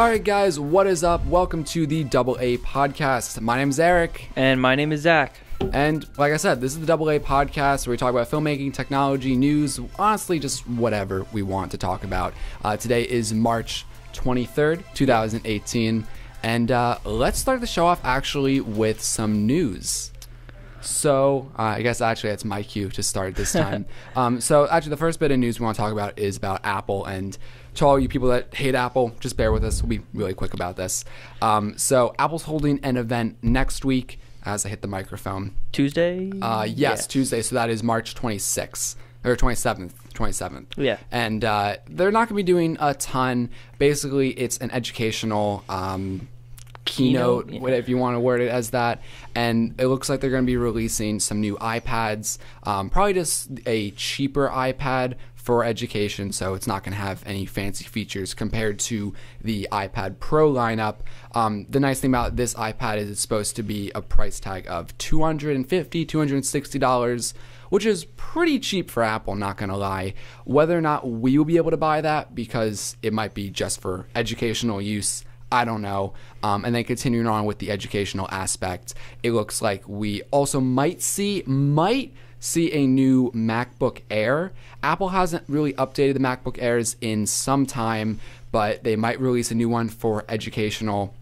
Alright guys, what is up? Welcome to the AA Podcast. My name is Eric. And my name is Zach. And like I said, this is the AA Podcast where we talk about filmmaking, technology, news, honestly just whatever we want to talk about. Today is March 23rd, 2018. And let's start the show off actually with some news. So, I guess actually that's my cue to start this time. So actually the first bit of news we want to talk about is about Apple. And to all you people that hate Apple, just bear with us. We'll be really quick about this. So Apple's holding an event next week as I hit the microphone. Tuesday? Yes, Tuesday. So that is March 26th. Or 27th. Yeah. And they're not going to be doing a ton. Basically, it's an educational keynote, Yeah. if you want to word it as that. And it looks like they're going to be releasing some new iPads. Probably just a cheaper iPad for education, so it's not going to have any fancy features compared to the iPad Pro lineup. The nice thing about this iPad is it's supposed to be a price tag of $250, $260, which is pretty cheap for Apple, not going to lie. Whether or not we will be able to buy that, because it might be just for educational use, I don't know. And then continuing on with the educational aspect, it looks like we also might see a new MacBook Air. Apple hasn't really updated the MacBook Airs in some time, but they might release a new one for educational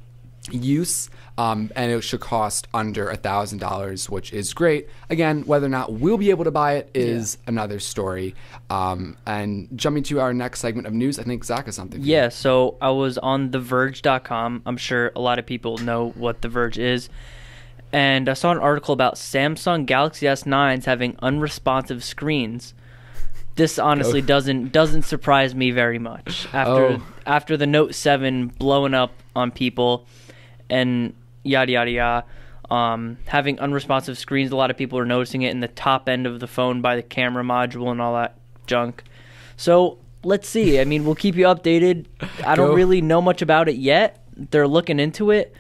use, and it should cost under $1,000, which is great. Again, whether or not we'll be able to buy it is another story. And jumping to our next segment of news, I think Zach has something. Yeah, so I was on TheVerge.com. I'm sure a lot of people know what The Verge is. And I saw an article about Samsung Galaxy S9s having unresponsive screens. This honestly doesn't surprise me very much. After the Note 7 blowing up on people and yada yada yada, having unresponsive screens, a lot of people are noticing it in the top end of the phone by the camera module and all that junk. So let's see. I mean, we'll keep you updated. I don't really know much about it yet. They're looking into it.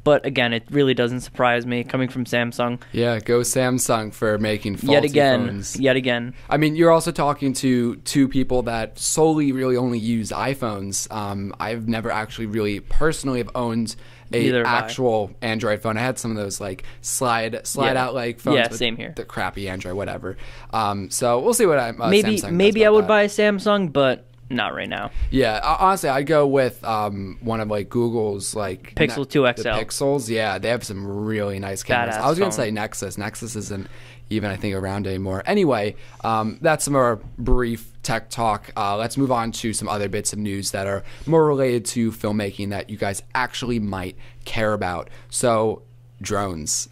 But again, it really doesn't surprise me coming from Samsung. Yeah, go Samsung for making faulty phones. Yet again. I mean, you're also talking to two people that solely really only use iPhones. I've never actually really personally have owned a actual Android phone. I had some of those like slide out like phones. Yeah, same here. The crappy Android, whatever. So we'll see what maybe I would buy a Samsung, but not right now. Yeah, honestly, I'd go with one of like Google's like Pixel 2 XL. The Pixels, yeah, they have some really nice cameras. Badass I was gonna phone. say Nexus. Nexus isn't even I think around anymore. Anyway, that's some of our brief tech talk. Let's move on to some other bits of news that are more related to filmmaking that you guys actually might care about. So, drones.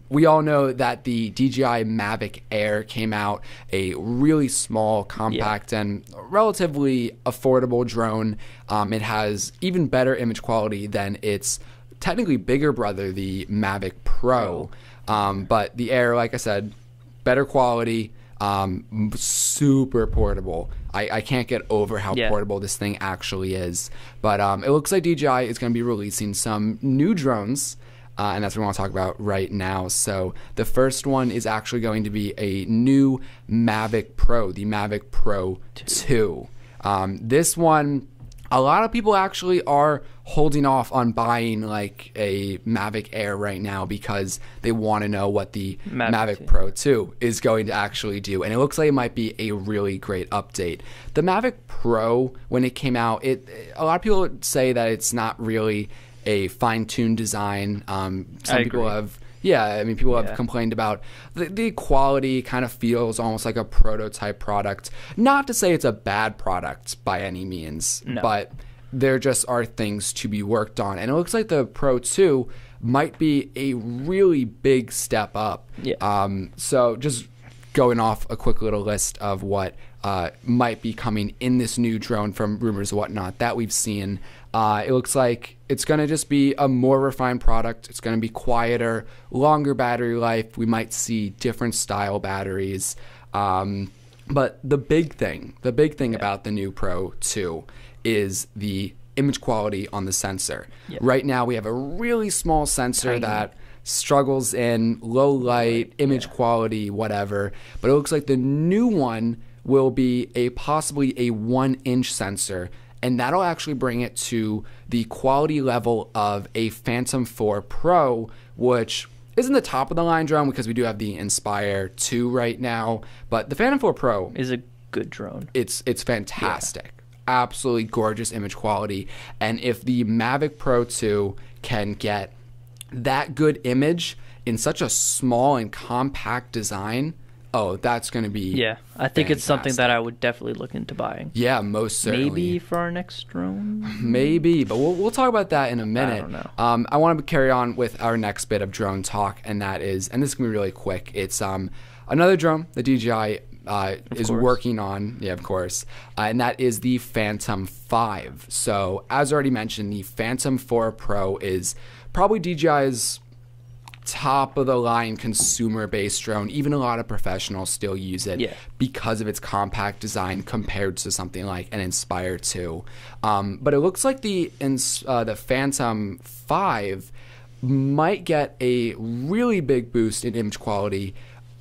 We all know that the DJI Mavic Air came out, a really small, compact, and relatively affordable drone. It has even better image quality than its technically bigger brother, the Mavic Pro. But the Air, like I said, better quality, super portable. I can't get over how portable this thing actually is. But it looks like DJI is going to be releasing some new drones. And that's what we want to talk about right now. So the first one is actually going to be a new Mavic Pro, the Mavic Pro 2. This one, a lot of people actually are holding off on buying like a Mavic Air right now because they want to know what the Mavic Pro 2 is going to actually do. And it looks like it might be a really great update. The Mavic Pro, when it came out, a lot of people say that it's not really a fine-tuned design. Some people have, people have complained about the quality kind of feels almost like a prototype product. Not to say it's a bad product by any means, but there just are things to be worked on. And it looks like the Pro 2 might be a really big step up. So just going off a quick little list of what might be coming in this new drone from rumors and whatnot that we've seen. It looks like it's going to just be a more refined product. It's going to be quieter, longer battery life. We might see different style batteries. But the big thing about the new Pro 2 is the image quality on the sensor. Right now we have a really small sensor that struggles in low light, image quality, whatever. But it looks like the new one will be possibly a 1-inch sensor and that'll actually bring it to the quality level of a Phantom 4 Pro, which isn't the top of the line drone because we do have the Inspire 2 right now, but the Phantom 4 Pro is a good drone. It's fantastic. Absolutely gorgeous image quality. And if the Mavic Pro 2 can get that good image in such a small and compact design, that's going to be I think it's something that I would definitely look into buying. Yeah, most certainly. Maybe for our next drone? Maybe, but we'll talk about that in a minute. I don't know. I want to carry on with our next bit of drone talk, and that is, and this is going to be really quick, it's another drone the DJI is working on, of course, and that is the Phantom 5. So, as already mentioned, the Phantom 4 Pro is probably DJI's top of the line consumer based drone. Even a lot of professionals still use it because of its compact design compared to something like an Inspire 2. But it looks like the Phantom 5 might get a really big boost in image quality,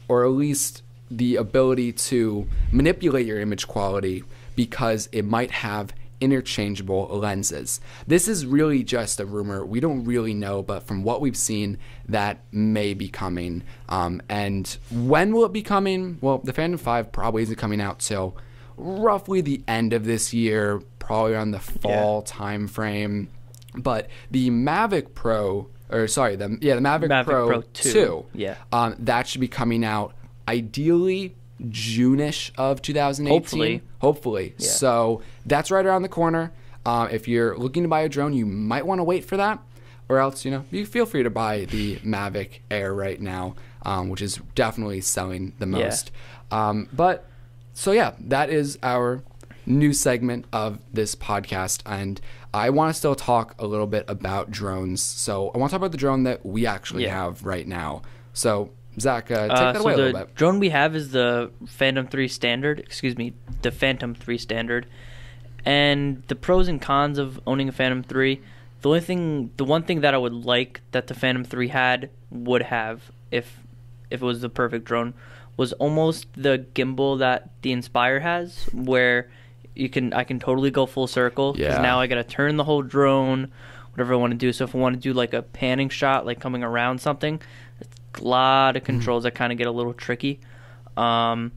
or at least the ability to manipulate your image quality, because it might have interchangeable lenses. This is really just a rumor. We don't really know, but from what we've seen, that may be coming. And when will it be coming? Well, the Phantom 5 probably isn't coming out till roughly the end of this year, probably around the fall time frame. But the Mavic Pro, the Mavic Pro 2, that should be coming out ideally June-ish of 2018. Hopefully. Yeah. So that's right around the corner. If you're looking to buy a drone, you might want to wait for that, or else, you feel free to buy the Mavic Air right now, which is definitely selling the most. That is our new segment of this podcast, and I want to still talk a little bit about drones. So I want to talk about the drone that we actually have right now. So Zach, take that away a little bit. The drone we have is the Phantom 3 Standard. The Phantom 3 Standard. And the pros and cons of owning a Phantom 3, the one thing that I would like that the Phantom 3 would have if it was the perfect drone, was almost the gimbal that the Inspire has, where I can totally go full circle. Because now I got to turn the whole drone, whatever I want to do. So if I want to do like a panning shot, like coming around something, a lot of controls that kind of get a little tricky. And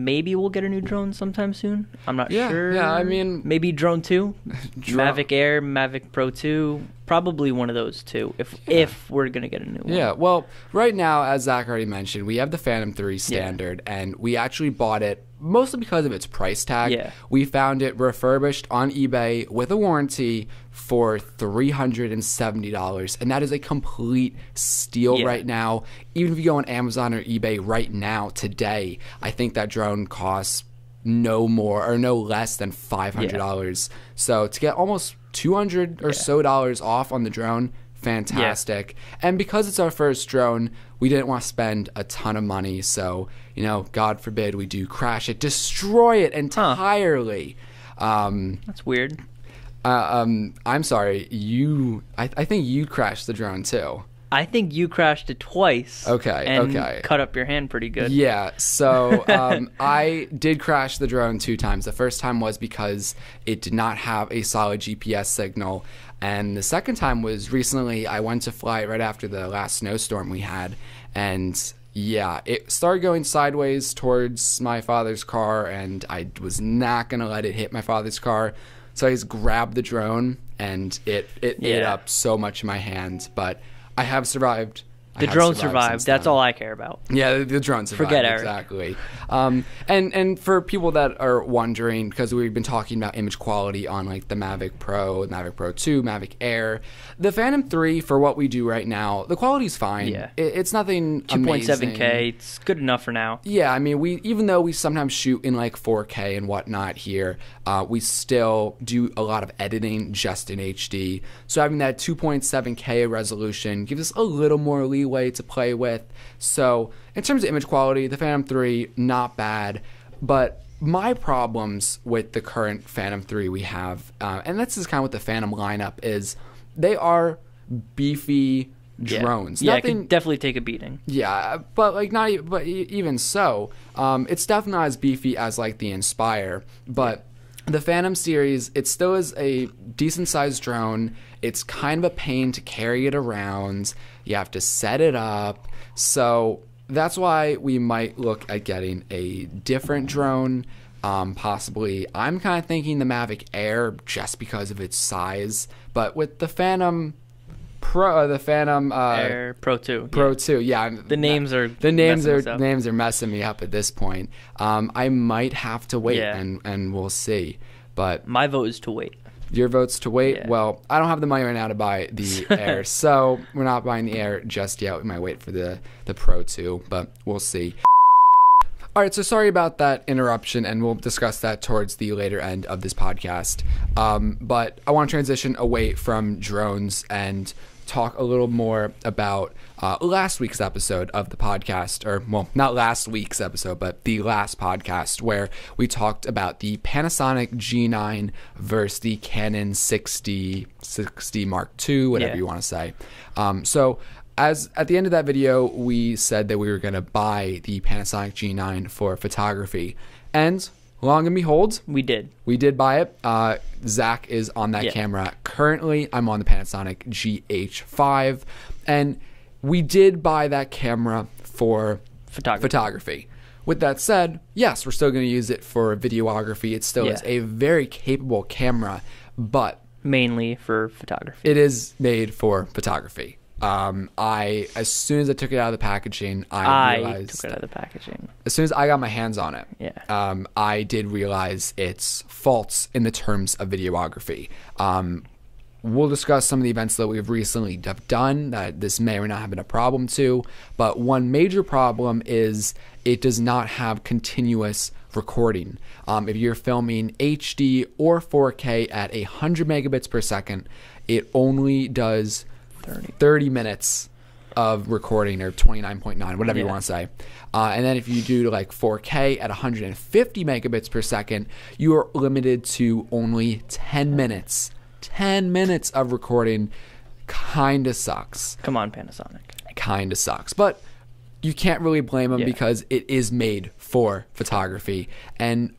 maybe we'll get a new drone sometime soon. I'm not sure. Yeah, I mean, maybe drone 2, Mavic Air, Mavic Pro 2, probably one of those two if we're going to get a new one. Yeah, well, right now, as Zach already mentioned, we have the Phantom 3 Standard, and we actually bought it mostly because of its price tag. Yeah. We found it refurbished on eBay with a warranty for $370, and that is a complete steal right now. Even if you go on Amazon or eBay right now, today, I think that drone costs no more or no less than $500. So to get almost $200 or so off on the drone, fantastic. And because it's our first drone, we didn't want to spend a ton of money. So, God forbid we do crash it, destroy it entirely. That's weird. I'm sorry. I think you crashed the drone too. I think you crashed it twice. Okay. Cut up your hand pretty good. Yeah. So I did crash the drone 2 times. The first time was because it did not have a solid GPS signal, and the second time was recently. I went to fly it right after the last snowstorm we had, and it started going sideways towards my father's car, and I was not gonna let it hit my father's car. So I just grabbed the drone, and it ate up so much in my hand, but I have survived. The drone survived. That's all I care about. Yeah, the drone survived. Forget Eric. Exactly. And for people that are wondering, because we've been talking about image quality on like the Mavic Pro, Mavic Pro 2, Mavic Air, the Phantom 3, for what we do right now, the quality's fine. Yeah. It's nothing 2.7K. It's good enough for now. Yeah, I mean, even though we sometimes shoot in like 4K and whatnot here, we still do a lot of editing just in HD. So having that 2.7K resolution gives us a little more leeway to play with. So in terms of image quality, the Phantom 3, not bad. But my problems with the current Phantom 3 we have, and this is kind of what the Phantom lineup is, they are beefy drones. Yeah, it can definitely take a beating. Yeah, but like even so, it's definitely not as beefy as like the Inspire, but the Phantom series, it still is a decent sized drone. It's kind of a pain to carry it around. You have to set it up. So that's why we might look at getting a different drone. Possibly, I'm kind of thinking the Mavic Air just because of its size. But with the Phantom Pro, the Phantom Air Pro 2. Pro 2, yeah. The names are messing me up at this point. I might have to wait, and we'll see. But my vote is to wait. Your vote's to wait? Yeah. Well, I don't have the money right now to buy the Air, so we're not buying the Air just yet. We might wait for the Pro 2, but we'll see. All right, so sorry about that interruption, and we'll discuss that towards the later end of this podcast. But I want to transition away from drones and talk a little more about last week's episode of the podcast, or well, not last week's episode, but the last podcast where we talked about the Panasonic G9 versus the Canon 60 Mark II, whatever you want to say. So as at the end of that video, we said that we were going to buy the Panasonic G9 for photography, and long and behold, we did buy it. Zach is on that camera currently. I'm on the Panasonic GH5, and we did buy that camera for photography. With that said, yes, we're still going to use it for videography. It still is a very capable camera, but mainly for photography. It is made for photography. As soon as I took it out of the packaging, I realized took it out of the packaging. As soon as I got my hands on it, I did realize its faults in the terms of videography. We'll discuss some of the events that we've recently done that this may or may not have been a problem to, but one major problem is it does not have continuous recording. If you're filming HD or 4K at 100 megabits per second, it only does 30 minutes of recording, or 29.9, whatever you want to say. And then if you do like 4K at 150 megabits per second, you are limited to only 10 minutes. 10 minutes of recording. Kinda sucks. Come on, Panasonic. Kinda sucks. But you can't really blame them because it is made for photography. And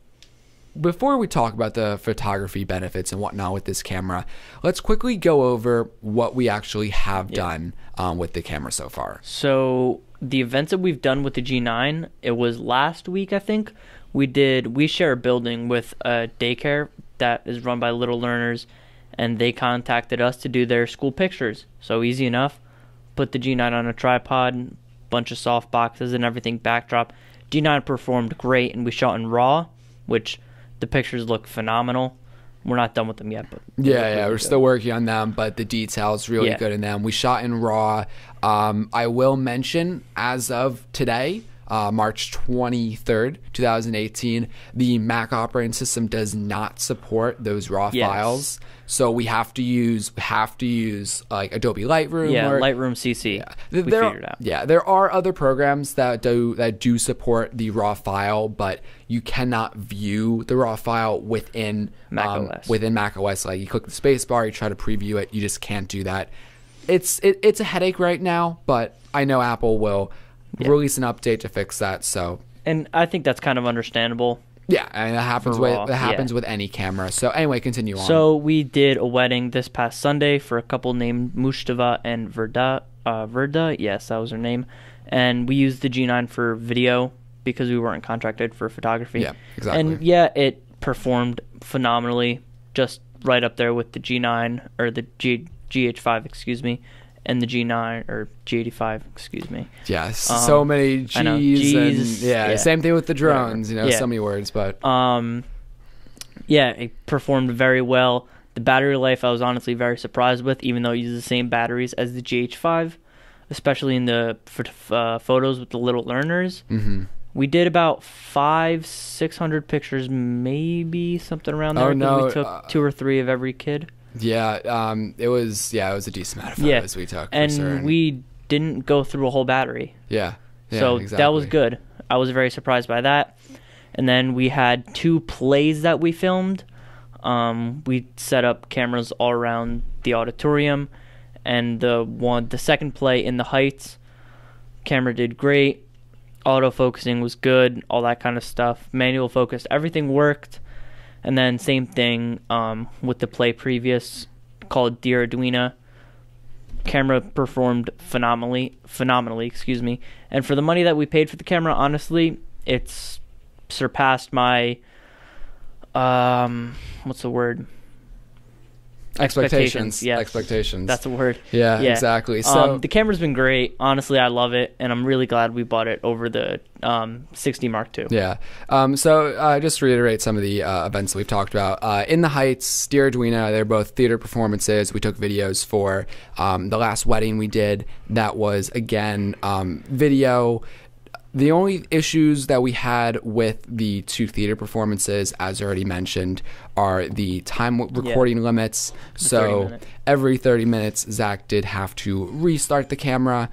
before we talk about the photography benefits and whatnot with this camera, let's quickly go over what we actually have done with the camera so far. So the events that we've done with the G9, it was last week, I think. We share a building with a daycare that is run by Little Learners, and they contacted us to do their school pictures. So easy enough. Put the G9 on a tripod, bunch of soft boxes and everything, backdrop. G9 performed great, and we shot in RAW, which the pictures look phenomenal. We're not done with them yet, but we're still working on them, but the details really good in them. We shot in RAW. I will mention, as of today, March 23rd, 2018, the Mac operating system does not support those RAW files. So we have to use like Adobe Lightroom. Lightroom CC. We figured it out. Yeah, there are other programs that do support the RAW file, but you cannot view the RAW file within macOS. Within macOS, like you click the space bar, you try to preview it, you just can't do that. It's a headache right now, but I know Apple will release an update to fix that. So, and I think that's kind of understandable. Yeah, and that happens with any camera. So anyway, continue on. So we did a wedding this past Sunday for a couple named Mushtava and Verda. Yes, that was her name. And we used the G9 for video because we weren't contracted for photography. Yeah, exactly. And it performed phenomenally, just right up there with the G9 or the GH5, excuse me, and the G9 or G85, excuse me. Yes, so many G's and same thing with the drones. So many words, but it performed very well. The battery life I was honestly very surprised with, even though it uses the same batteries as the GH5, especially in the photos with the Little Learners. Mm-hmm. We did about 500-600 pictures, maybe something around there. We took 2 or 3 of every kid. Yeah, it was a decent amount of photos we took. And we didn't go through a whole battery. Yeah, so exactly. That was good. I was very surprised by that. And then we had 2 plays that we filmed. We set up cameras all around the auditorium, and the second play in the Heights, camera did great. Autofocusing was good, all that kind of stuff. Manual focus, everything worked. And then same thing with the Play Previous called Dear Arduino. Camera performed phenomenally, excuse me. And for the money that we paid for the camera, honestly, it's surpassed my what's the word? Expectations. Yes. Expectations. That's a word. Yeah, exactly. So the camera's been great. Honestly, I love it, and I'm really glad we bought it over the 60 Mark II. Yeah. So just to reiterate some of the events that we've talked about. In the Heights, Dear Arduino, they're both theater performances. We took videos for the last wedding we did. That was, again, video. The only issues that we had with the two theater performances, as already mentioned, are the time recording limits. So every 30 minutes, Zach did have to restart the camera.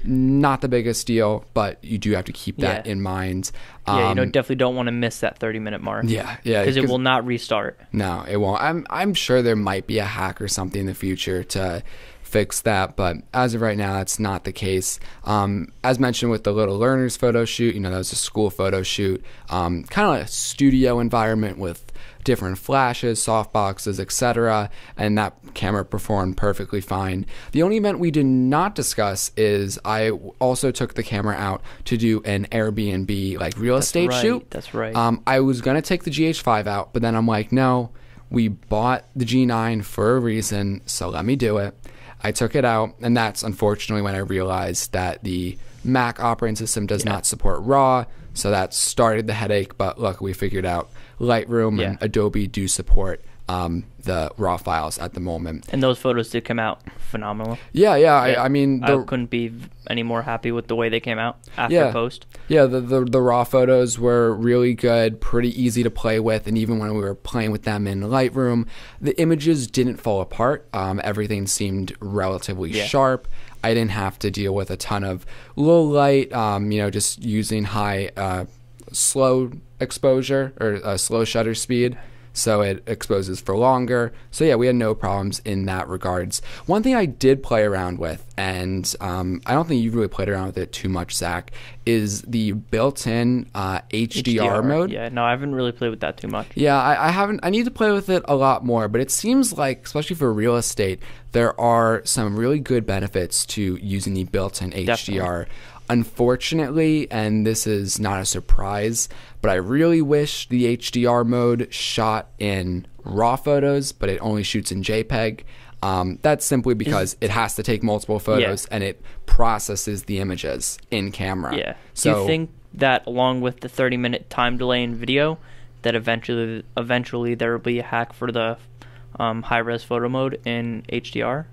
Not the biggest deal, but you do have to keep that in mind. Definitely don't want to miss that 30-minute mark. Yeah. Because it will not restart. No, it won't. I'm sure there might be a hack or something in the future to fix that, but as of right now, that's not the case. As mentioned with the Little Learners photo shoot, that was a school photo shoot, kind of a studio environment with different flashes, softboxes, etc., and that camera performed perfectly fine. The only event we did not discuss is I also took the camera out to do an Airbnb real estate shoot. That's right. I was gonna take the GH5 out, but then I'm like, no, we bought the G9 for a reason, so let me do it. I took it out, and that's unfortunately when I realized that the Mac operating system does not support RAW, so that started the headache, but look, we figured out Lightroom and Adobe do support the RAW files at the moment. And those photos did come out phenomenal. Yeah. I mean, I couldn't be any more happy with the way they came out after post. Yeah, the RAW photos were really good, pretty easy to play with, and even when we were playing with them in Lightroom, the images didn't fall apart. Everything seemed relatively sharp. I didn't have to deal with a ton of low light, just using high slow exposure or slow shutter speed. So it exposes for longer. So yeah, we had no problems in that regards. One thing I did play around with, and I don't think you've really played around with it too much, Zach, is the built-in HDR mode. Yeah, no, I haven't really played with that too much. Yeah, I haven't. I need to play with it a lot more, but it seems like, especially for real estate, there are some really good benefits to using the built-in HDR. Definitely. Unfortunately, and this is not a surprise, but I really wish the HDR mode shot in RAW photos, but it only shoots in JPEG. That's simply because it has to take multiple photos and it processes the images in camera. Yeah. So, do you think that along with the 30-minute time delay in video, that eventually there will be a hack for the high-res photo mode in HDR?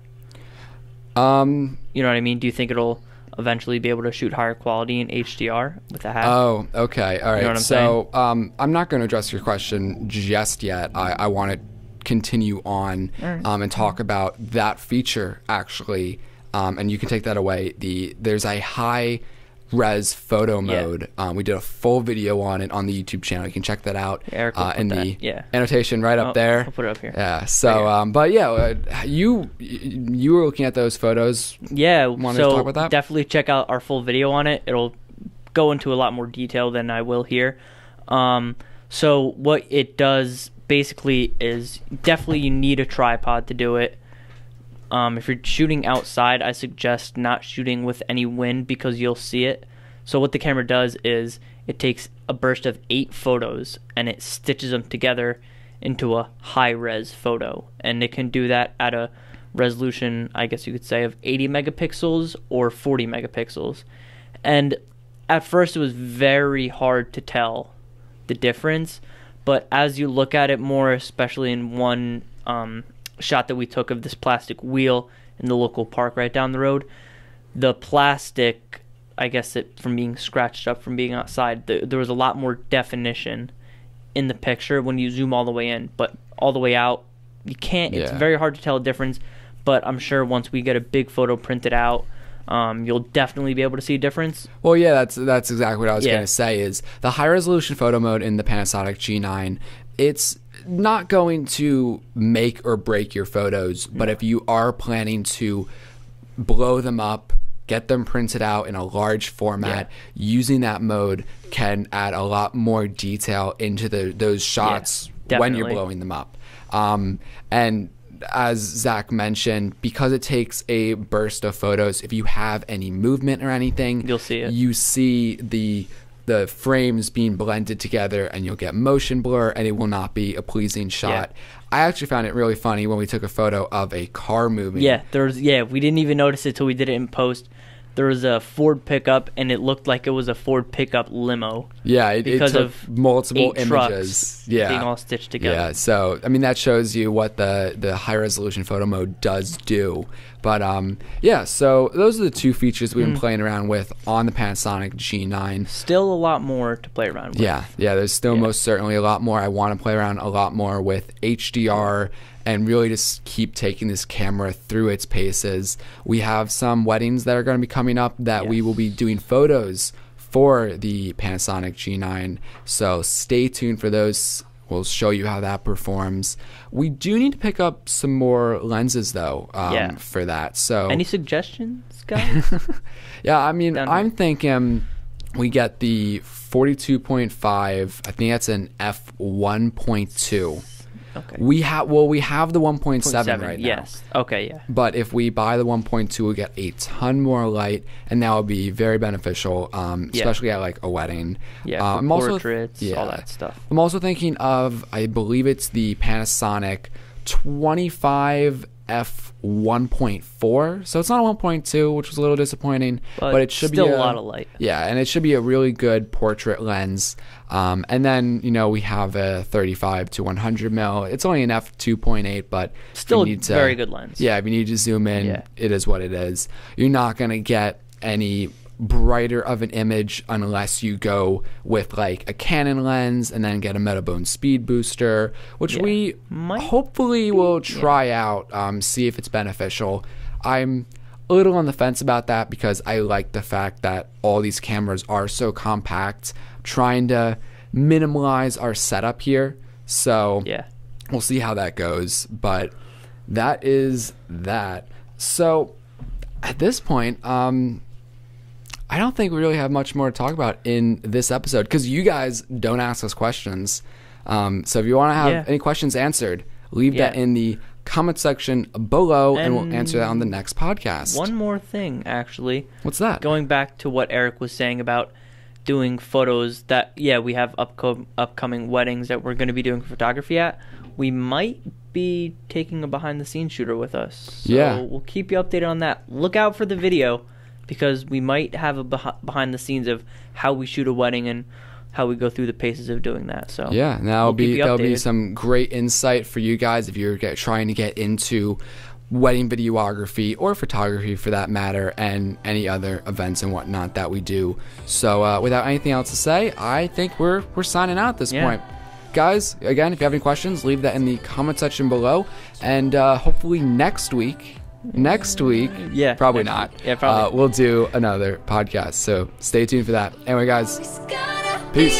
You know what I mean? Do you think it'll eventually be able to shoot higher quality in HDR with a hack? Oh, okay. All right. You know what I'm saying? I'm not going to address your question just yet. I want to continue on and talk about that feature, actually. And you can take that away. There's a high res photo mode. We did a full video on it on the YouTube channel. You can check that out in the annotation right up there. I'll put it up here. Yeah. So, but yeah, you were looking at those photos. Yeah. Want to talk about that? Definitely check out our full video on it. It'll go into a lot more detail than I will here. So what it does basically is definitely you need a tripod to do it. If you're shooting outside, I suggest not shooting with any wind because you'll see it. So what the camera does is it takes a burst of 8 photos and it stitches them together into a high-res photo. And it can do that at a resolution, I guess you could say, of 80 megapixels or 40 megapixels. And at first it was very hard to tell the difference. But as you look at it more, especially in one shot that we took of this plastic wheel in the local park right down the road, the plastic, I guess from being scratched up from being outside, there was a lot more definition in the picture when you zoom all the way in, but all the way out you can't. It's very hard to tell the difference, but I'm sure once we get a big photo printed out, you'll definitely be able to see a difference. Well, yeah, that's exactly what I was going to say. Is the high resolution photo mode in the Panasonic G9, it's not going to make or break your photos, but if you are planning to blow them up, get them printed out in a large format, using that mode can add a lot more detail into those shots when you're Definitely. blowing them up. And as Zach mentioned, because it takes a burst of photos, if you have any movement or anything, You'll see it. You see the frames being blended together, and you'll get motion blur, and it will not be a pleasing shot. I actually found it really funny when we took a photo of a car moving. We didn't even notice it till we did it in post. There was a Ford pickup, and it looked like it was a Ford pickup limo. Yeah, it because took of multiple 8 images. trucks being all stitched together. Yeah, so I mean that shows you what the high resolution photo mode does do. But so those are the 2 features we've been playing around with on the Panasonic G9. Still a lot more to play around with. Yeah, there's still most certainly a lot more. I want to play around a lot more with HDR and really just keep taking this camera through its paces. We have some weddings that are going to be coming up that we will be doing photos for the Panasonic G9. So stay tuned for those. We'll show you how that performs. We do need to pick up some more lenses though for that. So any suggestions, guys? Yeah, I mean, I'm thinking we get the 42.5. I think that's an f1.2. Okay. We have the 1.7 right now. Yes. Okay. Yeah. But if we buy the 1.2, we'll get a ton more light, and that will be very beneficial, especially at like a wedding. Yeah. For portraits, all that stuff. I'm also thinking of, I believe it's the Panasonic 25 f1.4. So it's not a 1.2, which was a little disappointing, but it should still be a lot of light. Yeah, and it should be a really good portrait lens. And then we have a 35 to 100 mil. It's only an f2.8, but still a very good lens. Yeah, if you need to zoom in, it is what it is. You're not gonna get any brighter of an image unless you go with like a Canon lens and then get a Metabone speed booster, which we hopefully will try out, see if it's beneficial. I'm a little on the fence about that because I like the fact that all these cameras are so compact, trying to minimize our setup here. So we'll see how that goes, but that is that. So at this point, I don't think we really have much more to talk about in this episode because you guys don't ask us questions. So if you want to have any questions answered, leave that in the comment section below, and we'll answer that on the next podcast. One more thing, actually. What's that? Going back to what Eric was saying about doing photos that, we have upcoming weddings that we're going to be doing photography at. We might be taking a behind-the-scenes shooter with us. So we'll keep you updated on that. Look out for the video, because we might have a behind the scenes of how we shoot a wedding and how we go through the paces of doing that. So that'll be some great insight for you guys if you're trying to get into wedding videography or photography for that matter, and any other events and whatnot that we do. So without anything else to say, I think we're signing out at this point. Guys, again, if you have any questions, leave that in the comment section below, and hopefully next week, probably not. We'll do another podcast, so stay tuned for that. Anyway, guys, peace.